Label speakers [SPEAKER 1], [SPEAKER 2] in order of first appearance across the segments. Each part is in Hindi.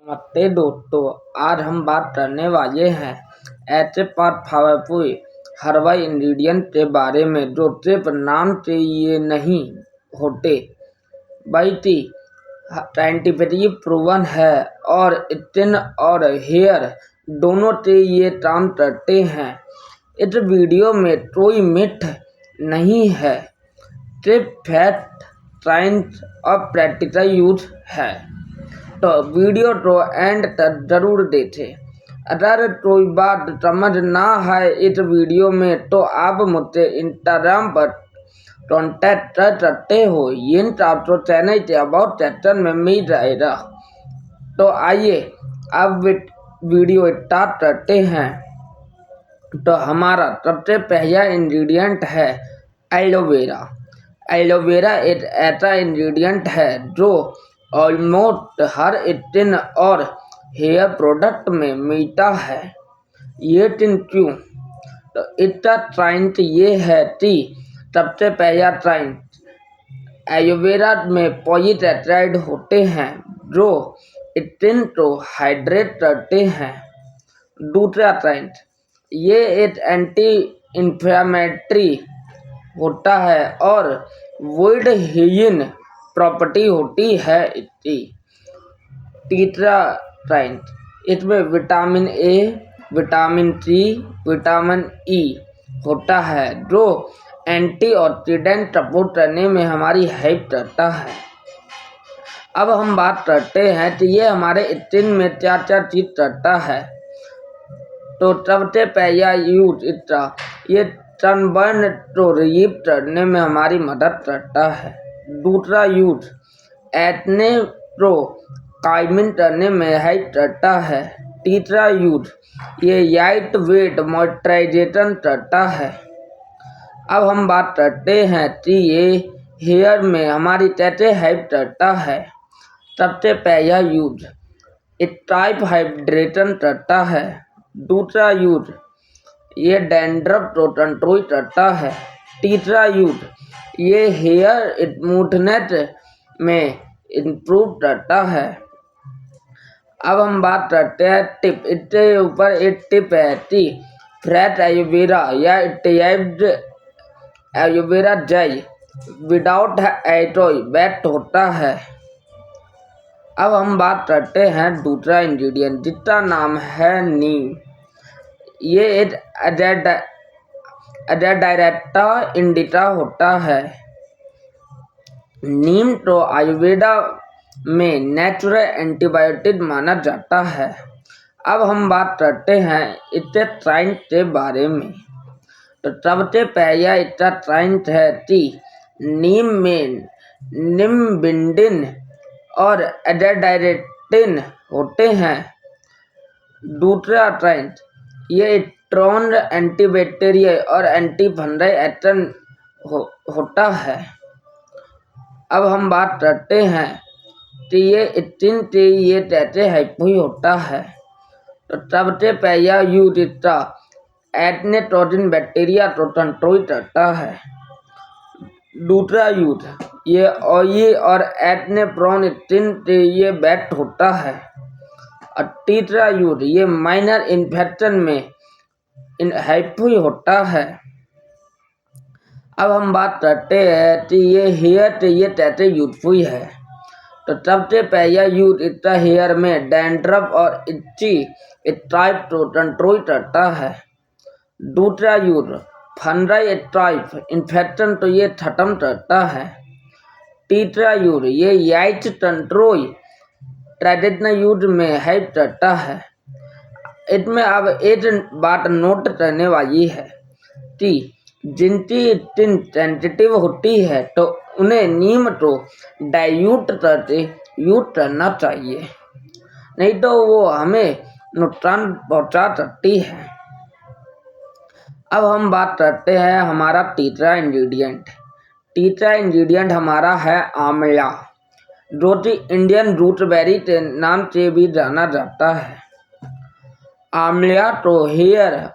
[SPEAKER 1] नमस्ते दोस्तों, आज हम बात करने वाले हैं ऐसे 5 पावरफुल हर्बल इंग्रेडिएंट के बारे में जो सिर्फ नाम से ये नहीं होते बल्कि साइंटिफिकली प्रूवन है और स्किन और हेयर दोनों से ये काम करते हैं। इस वीडियो में कोई मिथ नहीं है, सिर्फ फैक्ट, साइंस और प्रैक्टिकल यूज है। तो वीडियो को एंड तक जरूर देखें। अगर कोई बात समझ ना आए इस वीडियो में तो आप मुझसे इंस्टाग्राम पर कॉन्टैक्ट कर सकते हो। लिंक आपको चैनल के अबाउट सेक्शन में मिल जाएगा। तो आइए अब वीडियो स्टार्ट करते हैं। तो हमारा सबसे पहला इंग्रेडिएंट है एलोवेरा। एलोवेरा एक ऐसा इंग्रेडिएंट है जो ऑलमोस्ट हर स्किन और हेयर प्रोडक्ट में मिलता है। ये क्यों? तो इसका साइंस ये है कि सबसे पहला साइंस, एलोवेरा में पॉलीसेकेराइड होते हैं जो स्किन को हाइड्रेट करते हैं। दूसरा साइंस, ये एक एंटी इन्फ्लेमेटरी होता है और वुड हीलिंग प्रॉपर्टी होती है इसकी। तीसरा साइंस, इसमें vitamin A, vitamin C, vitamin E होता है जो एंटीऑक्सीडेंट सपोर्ट करने में हमारी हेल्प करता है। अब हम बात करते हैं कि ये हमारे स्किन में क्या क्या चीज करता है। तो सबसे पहला यूज इसका, ये सनबर्न को रिलीव करने में हमारी मदद करता है। दूसरा यूज, एक्ने को काल्मिंग करने में हेल्प करता है। तीसरा यूज, ये लाइट वेट मॉइस्चराइजेशन करता है। अब हम बात करते हैं कि ये हेयर में हमारी कैसे हेल्प करता है। सबसे पहला यूज, स्कैल्प हाइड्रेशन करता है। दूसरा यूज, ये डैंड्रफ को कंट्रोल करता है। तीसरा यूज, ये हेयर स्मूथनेस में इम्प्रूव करता है। अब हम बात करते हैं टिप। इसके ऊपर एक टिप है कि फ्रेश एलोवेरा या sterilised aloe vera gel without alcohol best होता है। अब हम बात करते हैं दूसरा इंग्रेडिएंट जिसका नाम है नीम। ये एक एडेडायरेक्टा इंडिका होता है। नीम तो आयुर्वेदा में नेचुरल एंटीबायोटिक माना जाता है। अब हम बात करते हैं इसके साइंस के बारे में। तो सबसे पहला इसका साइंस है कि नीम में निम्बिडिन और एडेडायरेक्टिन होते हैं। दूसरा साइंस, ये स्ट्रॉन्ग एंटीबैक्टीरियल और एंटी फंगल एक्शन होता है। अब हम बात करते हैं कि ये स्किन से ये कैसे हेल्पफुल होता है। तो सबसे पहला यूज इसका एक्ने टॉक्सिन बैक्टीरिया को कंट्रोल करता है। दूसरा यूज, ये ऑयली और एक्ने प्रोन स्किन से ये बेस्ट होता है। और तीसरा यूज, ये माइनर इन्फेक्शन में हेल्पफुल होता है। अब हम बात करते हैं कि ये हेयर के लिए कैसे यूजफुल है। तो सबसे पहला यूज इसका हेयर में डैंड्रफ और इच्ची स्ट्राइप को कंट्रोल करता है। दूसरा यूज, फंगल स्ट्राइप इन्फेक्शन तो ये खत्म करता है। तीसरा यूज, ये लाइट कंट्रोल ट्रेडिशनल यूज में हेल्प करता है। इसमें अब एक बात नोट करने वाली है कि जिनकी स्किन सेंसिटिव होती है तो उन्हें नीम को डाइल्यूट करके यूज करना चाहिए, नहीं तो वो हमें नुकसान पहुंचा सकती है। अब हम बात करते हैं हमारा तीसरा इंग्रेडिएंट। तीसरा इंग्रेडिएंट हमारा है आंवला, जो कि इंडियन रूटबेरी के नाम से भी जाना जाता है। आंवला को हेयर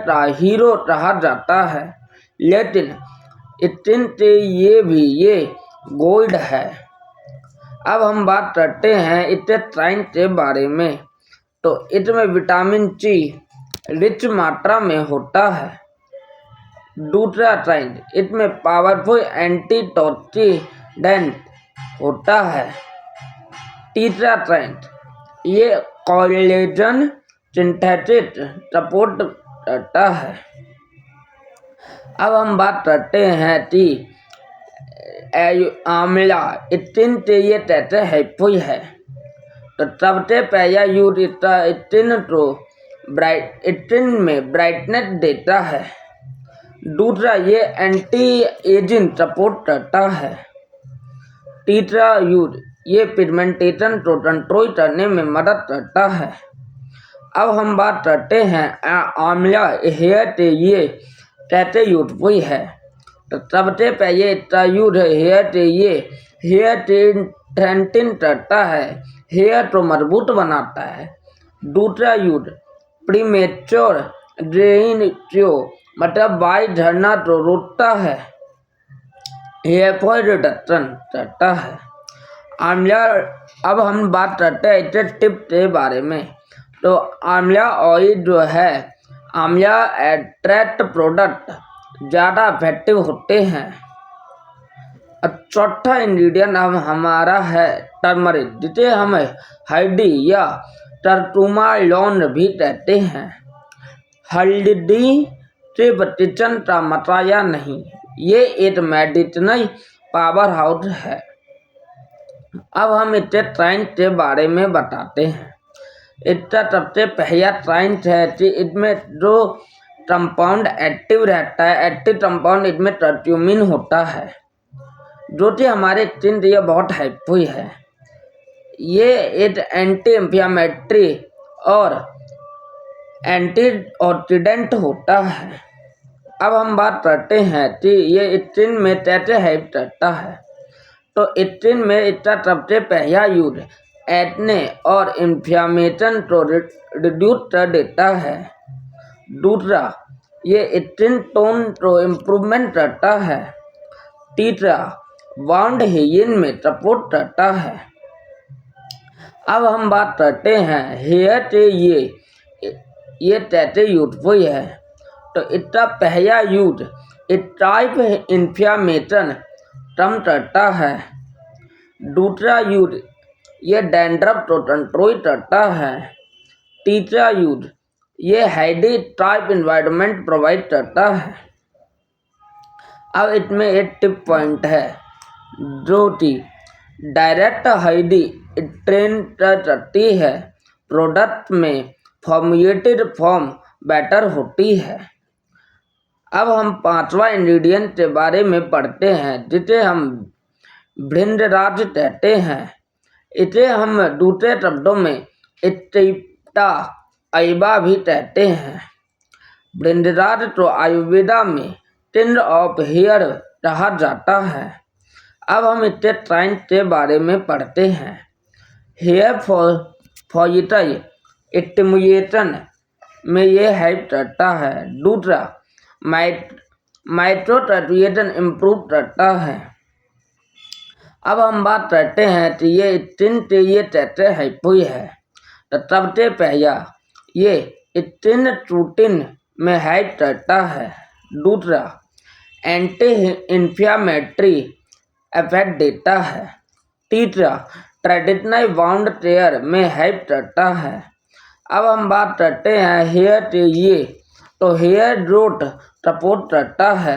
[SPEAKER 1] का हीरो कहा जाता है, लेकिन स्किन से ये गोल्ड है। अब हम बात करते हैं इटेट्राइन के बारे में। तो इसमें विटामिन सी रिच मात्रा में होता है। दूसरा ट्राइन, इसमें पावरफुल एंटीऑक्सीडेंट होता है। तीसरा ट्राइन, ये कोलेजन सिंथेसिस सपोर्ट करता है। अब हम बात करते हैं कि आंवला स्किन के लिए कैसे हेल्पफुल है। तो सबसे पहला यूज इसका स्किन को स्किन में ब्राइटनेस देता है। दूसरा, ये एंटी एजिंग सपोर्ट करता है। तीसरा यूज, ये पिगमेंटेशन को कंट्रोल करने में मदद करता है। अब हम बात करते हैं आंवला हेयर के लिए कैसे यूजफुल है। तो सबसे पहले इसका यूज है हेयर के लिए, हेयर स्ट्रेंथनिंग करता है, हेयर को मजबूत बनाता है। दूसरा यूज, प्रीमेच्योर ग्रेइंग मतलब बाल झड़ना को रोकता है, हेयर फॉल रिडक्शन करता है। आंवला, अब हम बात करते हैं इसके टिप के बारे में। तो आंवला ऑयल जो है, आंवला एक्सट्रैक्ट प्रोडक्ट ज़्यादा इफेक्टिव होते हैं। चौथा इंग्रेडिएंट हमारा है टर्मरिक, जिसे हम हल्दी या टर्टुमालोन भी कहते हैं। हल्दी सिर्फ किचन का मसाला नहीं, ये एक मेडिसिनल पावर हाउस है। अब हम इसके साइंस के बारे में बताते हैं। इसका सबसे पहला साइंस है कि इसमें जो कंपाउंड एक्टिव रहता है, एक्टिव कंपाउंड इसमें कर्क्यूमिन होता है, जो कि हमारे स्किन के लिए बहुत हेल्पफुल है। ये एक एंटी इंफ्लेमेटरी और एंटीऑक्सीडेंट होता है। अब हम बात करते हैं कि ये स्किन में कैसे हेल्प करता है। तो स्किन में इसका सबसे पहला यूज एक्ने और इन्फ्लेमेशन को रिड्यूस कर देता है। दूसरा, ये स्किन टोन को इम्प्रूवमेंट करता है। तीसरा, वाउंड हीलिंग में सपोर्ट करता है। अब हम बात करते हैं हेयर के ये कैसे यूजफुल है। तो इसका पहला यूज स्काल्प इन्फ्लेमेशन कम करता है। दूसरा यूज, ये डैंड्रफ को कंट्रोल करता है। तीसरा यूज, ये हेल्दी स्काल्प एनवायरनमेंट प्रोवाइड करता है। अब इसमें एक टिप पॉइंट है, जो कि डायरेक्ट हल्दी ट्रेन करती है, प्रोडक्ट में फॉर्मुलेटेड फॉर्म बेटर होती है। अब हम पांचवा इंग्रेडिएंट के बारे में पढ़ते हैं, जिसे हम भृंगराज कहते हैं। इसे हम दूसरे शब्दों में स्ट्रिप्टा अल्बा भी कहते हैं। भृंगराज को आयुर्वेदा में किंग ऑफ हेयर कहा जाता है। अब हम इसके साइंस के बारे में पढ़ते हैं। हेयर फॉलिकल स्टिमुलेशन में ये हेल्प करता है। दूसरा, माइक्रोटर्टिएशन इम्प्रूव करता है। अब हम बात करते हैं कि ये स्किन के लिए कैसे हेल्पफुल है। तो सबसे पहला, ये स्किन शूटिंग में हेल्प करता है। दूसरा, एंटी इन्फ्लेमेटरी इफेक्ट देता है। तीसरा, ट्रेडिशनल वाउंड केयर में हेल्प करता है। अब हम बात करते हैं हेयर के लिए। तो हेयर ग्रोथ सपोर्ट करता है।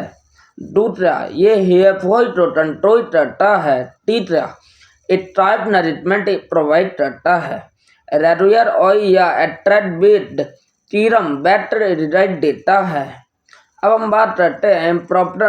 [SPEAKER 1] दूसरा, ये हेयर फॉल को कंट्रोल करता है। तीसरा, स्काल्प नरिशमेंट प्रोवाइड करता है। रेगुलर ऑयल या extract based serum better result देता है। अब हम बात करते हैं प्रॉपर